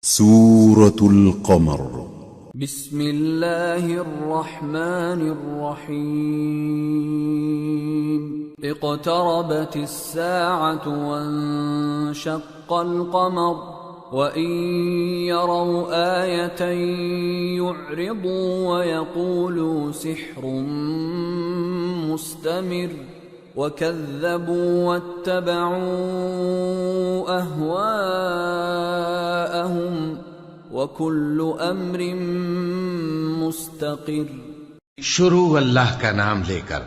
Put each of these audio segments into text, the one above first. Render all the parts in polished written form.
سورة القمر. بسم الله الرحمن الرحيم. اقتربت الساعة وانشق القمر وإن يروا آية يعرضوا ويقولوا سحر مستمر وكذبوا واتبعوا أهواءهم وكل أمر مستقر. شروع اللہ کا نام لے کر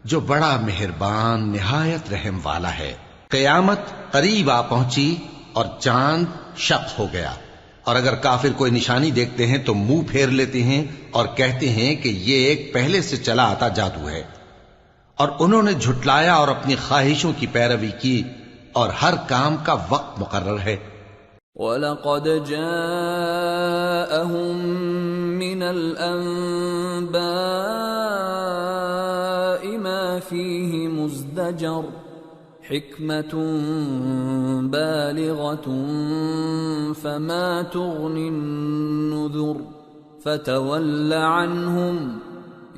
جو بڑا مہربان نہایت رحم والا ہے. قیامت قریب آ پہنچی اور چاند شق ہو گیا، اور اگر کافر کوئی نشانی دیکھتے ہیں تو منہ پھیر لیتے ہیں اور کہتے ہیں کہ یہ ایک پہلے سے چلا آتا جادو ہے، اور انہوں نے جھٹلایا اور اپنی خواہشوں کی پیروی کی، اور ہر کام کا وقت مقرر ہے. وَلَقَدْ جَاءَهُم مِّنَ الْأَنبَاءِ مَا فِيهِ مُزْدَجَرٌ حِكْمَةٌ بَالِغَةٌ فَمَا تُغْنِ النُّذُرُ فَتَوَلَّ عَنْهُمْ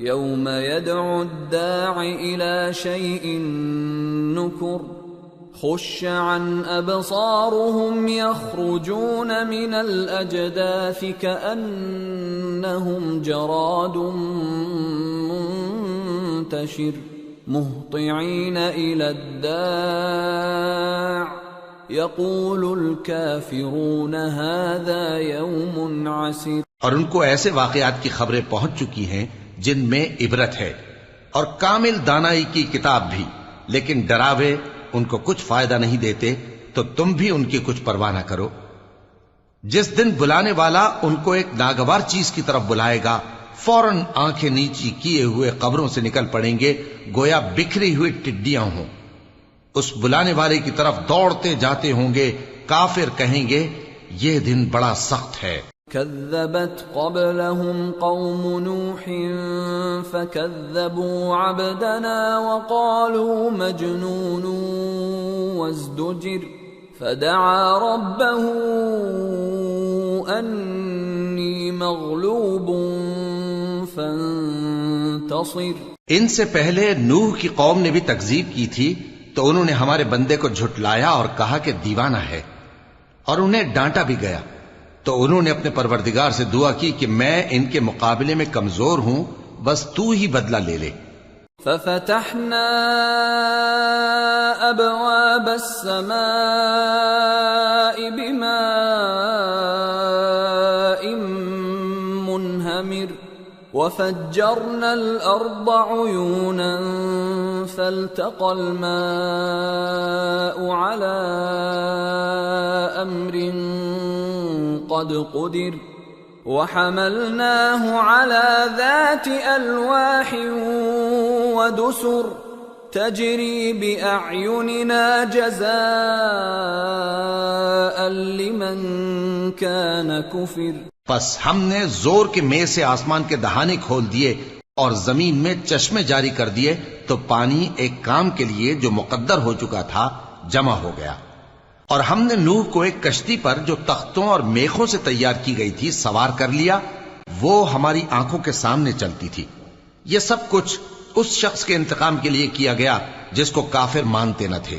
يَوْمَ يَدْعُ الدَّاعِ إِلَى شَيْءٍ نُكُرٍ خُشَّ عَنْ أَبْصَارُهُمْ يَخْرُجُونَ مِنَ الْأَجْدَاثِ كَأَنَّهُمْ جَرَادٌ مُنْتَشِرٌ مُهْطِعِينَ إِلَى الدَّاعِ يَقُولُ الْكَافِرُونَ هَذَا يَوْمٌ عَسِرٌ. اور ان کو ایسے واقعات کی خبریں پہنچ چکی ہیں جن میں عبرت ہے، اور کامل دانائی کی کتاب بھی، لیکن ڈراوے ان کو کچھ فائدہ نہیں دیتے، تو تم بھی ان کی کچھ پرواہ نہ کرو. جس دن بلانے والا ان کو ایک ناگوار چیز کی طرف بلائے گا، فوراً آنکھیں نیچی کیے ہوئے قبروں سے نکل پڑیں گے گویا بکھری ہوئی ٹڈیاں ہوں. اس بلانے والے کی طرف دوڑتے جاتے ہوں گے. کافر کہیں گے یہ دن بڑا سخت ہے. كذبت قبلهم قوم نوح فكذبوا عبدنا وقالوا مجنون وازدجر فدعا ربه أني مغلوب فانتصر. ان سے پہلے نوح کی قوم نے بھی تکذیب کی تھی، تو انہوں نے ہمارے بندے کو جھٹلایا اور کہا کہ دیوانہ ہے، اور انہیں ڈانٹا بھی گیا. تو انہوں نے اپنے پروردگار سے دعا کی کہ میں ان کے مقابلے میں کمزور ہوں، بس تو ہی بدلہ لے لے. ففتحنا ابواب السماء بماء منهمر وفجرنا الارض عيونا فالتقى الماء على امر قد قدر وحملناه على ذات ألواح ودسر تجري بأعيننا جزاء لمن كان كفر. پس ہم نے زور کے مے سے آسمان کے دہانے کھول دیے اور زمین میں چشمے جاری کر دیے، تو پانی ایک کام کے لیے جو مقدر ہو چکا تھا جمع ہو گیا. اور ہم نے نوح کو ایک کشتی پر جو تختوں اور میخوں سے تیار کی گئی تھی سوار کر لیا، وہ ہماری آنکھوں کے سامنے چلتی تھی. یہ سب کچھ اس شخص کے انتقام کے لیے کیا گیا جس کو کافر مانتے نہ تھے.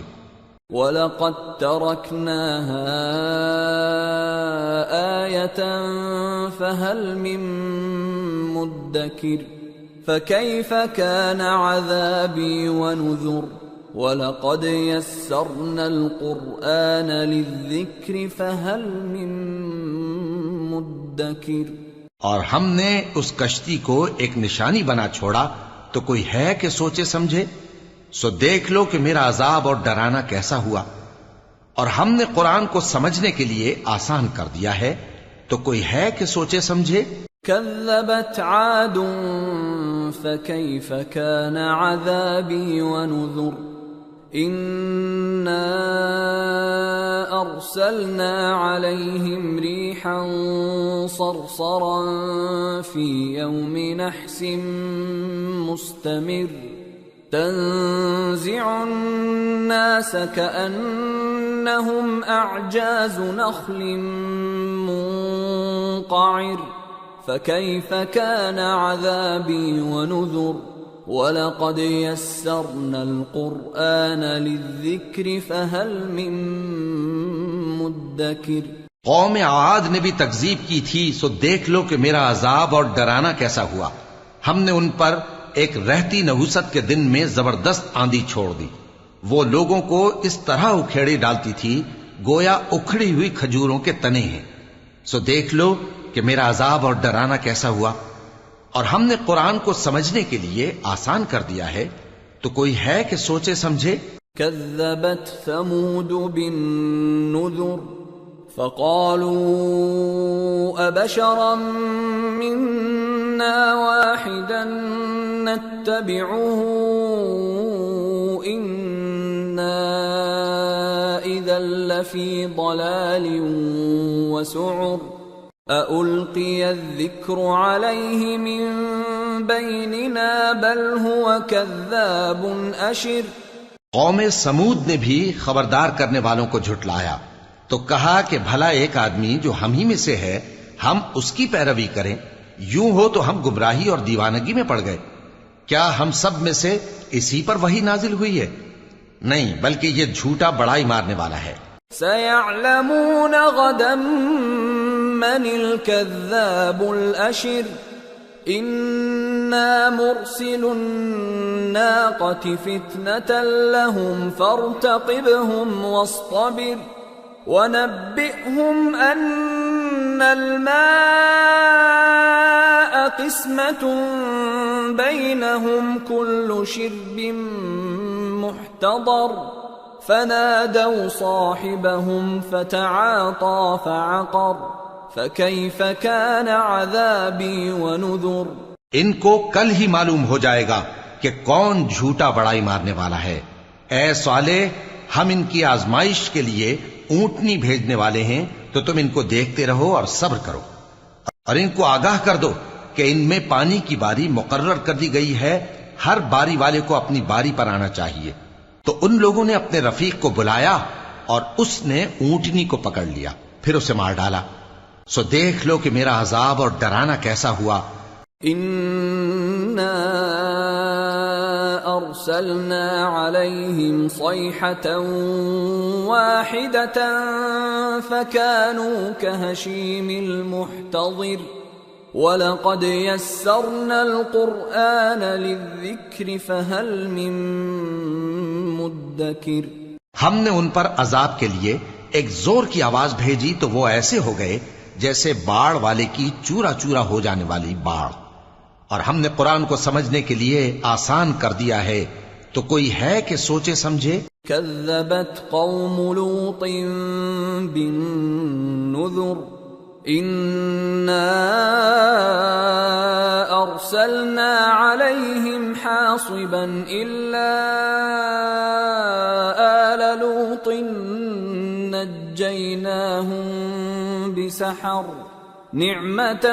وَلَقَدْ تَرَكْنَاهَا آيَةً فَهَلْ مِن مُدَّكِرٍ فَكَيْفَ كَانَ عَذَابِي وَنُذُرِ. وَلَقَدْ يَسَّرْنَا الْقُرْآنَ لِلذِّكْرِ فَهَلْ مِن مُدَّكِرٍ. اور ہم نے اس کشتی کو ایک نشانی بنا چھوڑا، تو کوئی ہے کہ سوچے سمجھے؟ سو دیکھ لو کہ میرا عذاب اور ڈرانا کیسا ہوا. اور ہم نے قرآن کو سمجھنے کے لیے آسان کر دیا ہے، تو کوئی ہے کہ سوچے سمجھے؟ كذبت عاد فكيف كان عذابي ونذر. إنا أرسلنا عليهم ريحا صرصرا في يوم نحس مستمر تنزع الناس كأنهم أعجاز نخل منقعر فكيف كان عذابي ونذر وَلَقَدْ يَسَّرْنَا الْقُرْآنَ لِلذِّكْرِ فَهَلْ مِن مُّدَّكِرٍ۔ قوم عاد نے بھی تکذیب کی تھی، سو دیکھ لو کہ میرا عذاب اور ڈرانا کیسا ہوا۔ ہم نے ان پر ایک رہتی نحوست کے دن میں زبردست آندھی چھوڑ دی، وہ لوگوں کو اس طرح اکھیڑی ڈالتی تھی گویا اکھڑی ہوئی کھجوروں کے تنے ہیں۔ سو دیکھ لو کہ میرا عذاب اور ڈرانا کیسا ہوا۔ اور ہم نے قرآن کو سمجھنے کے لیے آسان کر دیا ہے، تو کوئی ہے کہ سوچے سمجھے؟ كذبت ثمود بالنذر فقالوا أبشرا منا واحدا نتبعه إنا إذا لفي ضلال وسعر أَأُلْقِيَ الذِّكْرُ عَلَيْهِ مِن بَيْنِنَا بَلْ هُوَ كَذَّابٌ أَشِرٌ۔ قوم سمود نے بھی خبردار کرنے والوں کو جھٹلایا، تو کہا کہ بھلا ایک آدمی جو ہم ہی میں سے ہے ہم اس کی پیروی کریں، یوں ہو تو ہم گمراہی اور دیوانگی میں پڑ گئے۔ کیا ہم سب میں سے اسی پر وحی نازل ہوئی ہے؟ نہیں، بلکہ یہ جھوٹا بڑائی مارنے والا ہے۔ سَيَعْلَمُونَ غَدًا من الكذاب الأشر إنا مرسل الناقة فتنة لهم فارتقبهم واصطبر ونبئهم أن الماء قسمة بينهم كل شرب محتضر فنادوا صاحبهم فتعاطى فعقر فَكَيْفَ كَانَ عَذَابِي وَنُذُرْ۔ ان کو کل ہی معلوم ہو جائے گا کہ کون جھوٹا بڑائی مارنے والا ہے۔ اے صالح، ہم ان کی آزمائش کے لیے اونٹنی بھیجنے والے ہیں، تو تم ان کو دیکھتے رہو اور صبر کرو، اور ان کو آگاہ کر دو کہ ان میں پانی کی باری مقرر کر دی گئی ہے، ہر باری والے کو اپنی باری پر آنا چاہیے۔ تو ان لوگوں نے اپنے رفیق کو بلایا اور اس نے اونٹنی کو پکڑ لیا، پھر اسے مار ڈالا۔ سو دیکھ لو کہ میرا عذاب اور ڈرانا کیسا ہوا۔ اِنَّا أَرْسَلْنَا عَلَيْهِمْ صَيْحَةً وَاحِدَةً فَكَانُوا كَهَشِيمِ الْمُحْتَظِرِ وَلَقَدْ يَسَّرْنَا الْقُرْآنَ لِلذِّكْرِ فَهَلْ مِن مُّدَّكِرٍ۔ ہم نے ان پر عذاب کے لیے ایک زور کی آواز بھیجی تو وہ ایسے ہو گئے جیسے باڑ والے کی چورا چورا ہو جانے والی باڑ، اور ہم نے قرآن کو سمجھنے کے لیے آسان کر دیا ہے، تو کوئی ہے کہ سوچے سمجھے؟ كذبت قوم لوط بالنذر إنا أرسلنا عليهم حاصبا إلا آل لوط نجيناهم بسحر نعمة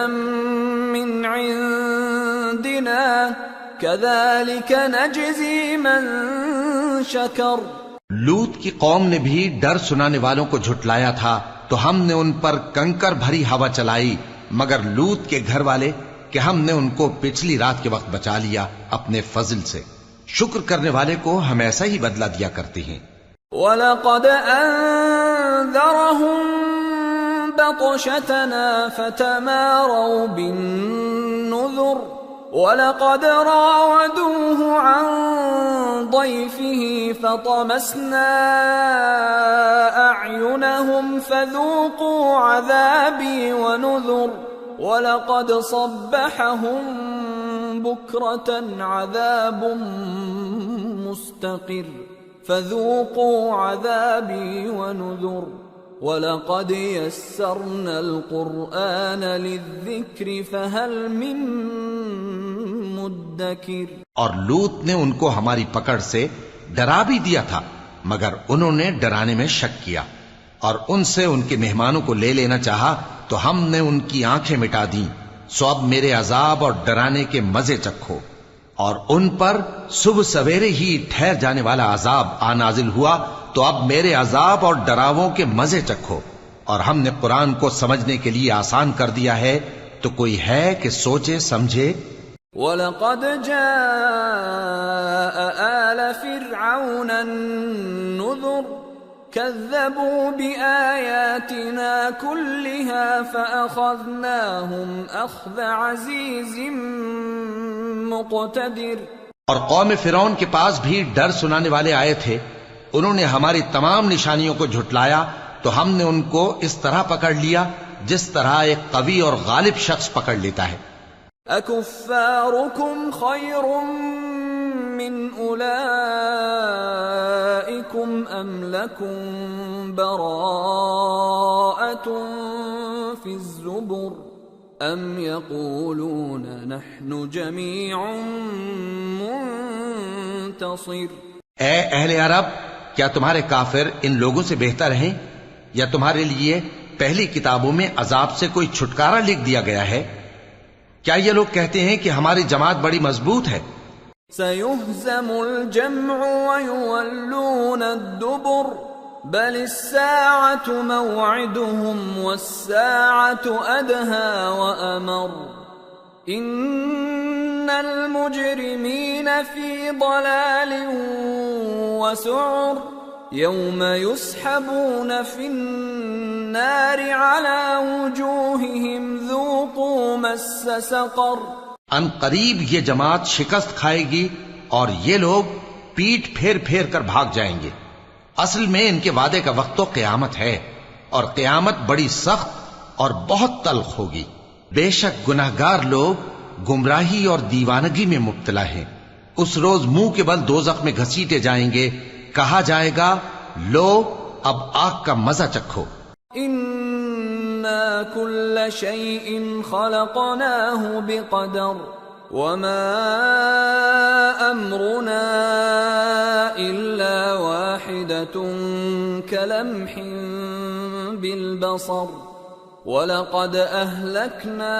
من عندنا كذلك نجزي من شكر۔ لوط کی قوم نے بھی ڈر سنانے والوں کو جھٹلایا تھا، تو ہم نے ان پر کنکر بھری ہوا چلائی، مگر لوط کے گھر والے کہ ہم نے ان کو پچھلی رات کے وقت بچا لیا اپنے فضل سے۔ شکر کرنے والے کو ہم ایسا ہی بدلہ دیا کرتے ہیں۔ وَلَقَدْ أَنذَرَهُم بَطْشَتَنَا فَتَمَارَوْا بِالنُّذُرِ وَلَقَدْ رَاوَدُوهُ عَن ضَيْفِهِ فَطَمَسْنَا أَعْيُنَهُمْ فَذُوقُوا عَذَابِي وَنُذُرِ وَلَقَدْ صَبَّحَهُم بُكْرَةً عَذَابٌ مُسْتَقِرٌ فَذُوقُوا عَذَابِي وَنُذُرِ وَلَقَدْ يَسَّرْنَا الْقُرْآنَ لِلذِّكْرِ فَهَلْ مِن مُّدَّكِرٍ۔ اور لوط نے ان کو ہماری پکڑ سے ڈرا بھی دیا تھا، مگر انہوں نے ڈرانے میں شک کیا، اور ان سے ان کے مہمانوں کو لے لینا چاہا تو ہم نے ان کی آنکھیں مٹا دیں۔ سو اب میرے عذاب اور ڈرانے کے مزے چکھو۔ اور ان پر صبح سویرے ہی ٹھہر جانے والا عذاب آ نازل ہوا، تو اب میرے عذاب اور ڈراووں کے مزے چکھو۔ اور ہم نے قرآن کو سمجھنے کے لیے آسان کر دیا ہے، تو کوئی ہے کہ سوچے سمجھے؟ وَلَقَدْ جَاءَ آلَ فِرْعَوْنَ النُّذُرُ كَذَّبُوا بِآيَاتِنَا كُلِّهَا فَأَخَذْنَاهُمْ أَخْذَ عَزِيزٍ مُقْتَدِرٍ۔ اور قوم فرعون کے پاس بھی ڈر سنانے والے آئے تھے، انہوں نے ہماری تمام نشانیوں کو جھٹلایا، تو ہم نے ان کو اس طرح پکڑ لیا جس طرح ایک قوی اور غالب شخص پکڑ لیتا ہے۔ أَكُفَّارُكُمْ خَيْرٌ مِّنْ أُولَئِكُمْ أَمْ لَكُمْ بَرَاءَةٌ فِي الزُّبُرِ أَمْ يَقُولُونَ نَحْنُ جَمِيعٌ مُّنتَصِرٌ۔ اے اہل عرب، کیا تمہارے کافر ان لوگوں سے بہتر ہیں، یا تمہارے لیے پہلی کتابوں میں عذاب سے کوئی چھٹکارا لکھ دیا گیا ہے؟ کیا یہ لوگ کہتے ہیں کہ ہماری جماعت بڑی مضبوط ہے؟ سَيُهْزَمُ الْجَمْعُ وَيُوَلُّونَ الدُّبُرَ بَلِ السَّاعَةُ مَوْعِدُهُمْ وَالسَّاعَةُ أَدْهَى وَأَمَرُّ إِنَّ الْمُجْرِمِينَ فِي ضَلَالٍ وَسُعُرٍ يَوْمَ يُسْحَبُونَ فِي النَّارِ عَلَى وُجُوهِهِمْ ذُوقُوا مَسَّ سَقَرَ۔ ان قریب یہ جماعت شکست کھائے گی اور یہ لوگ پیٹ پھیر پھیر کر بھاگ جائیں گے۔ اصل میں ان کے وعدے کا وقت تو قیامت ہے، اور قیامت بڑی سخت اور بہت تلخ ہوگی۔ بے شک گناہگار لوگ گمراہی اور دیوانگی میں مبتلا ہیں۔ اس روز منہ کے بل دوزخ میں گھسیٹے جائیں گے، کہا جائے گا لو اب آگ کا مزہ چکھو۔ اِنَّا كُلَّ شَيْءٍ خَلَقْنَاهُ بِقَدَرٍ وَمَا أَمْرُنَا إِلَّا وَاحِدَةٌ كَلَمْحٍ بِالْبَصَرِ وَلَقَدْ أَهْلَكْنَا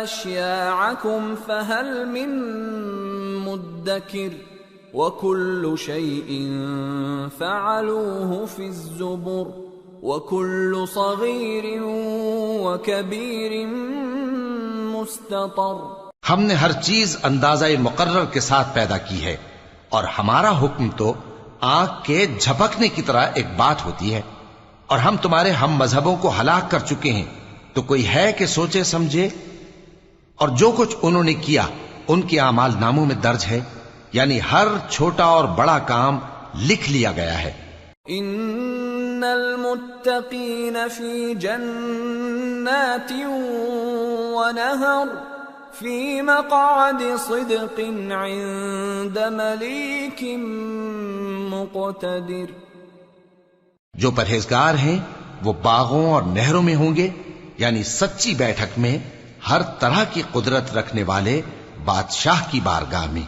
أَشْيَاعَكُمْ فَهَلْ مِن مُدَّكِرٍ وَكُلُّ شَيْءٍ فَعَلُوهُ فِي الزُّبُرِ وَكُلُّ صَغِيرٍ وَكَبِيرٍ مُسْتَطَرٍ۔ ہم نے ہر چیز اندازہ مقرر کے ساتھ پیدا کی ہے، اور ہمارا حکم تو آنکھ کے جھپکنے کی طرح ایک بات ہوتی ہے۔ اور ہم تمہارے ہم مذہبوں کو ہلاک کر چکے ہیں، تو کوئی ہے کہ سوچے سمجھے؟ اور جو کچھ انہوں نے کیا ان کے اعمال ناموں میں درج ہے، یعنی ہر چھوٹا اور بڑا کام لکھ لیا گیا ہے۔ ان المتقین فی جنات ونہر فی مقعد صدق عند ملیک مقتدر۔ جو پرہیزگار ہیں وہ باغوں اور نہروں میں ہوں گے، یعنی سچی بیٹھک میں، ہر طرح کی قدرت رکھنے والے بادشاہ کی بارگاہ میں۔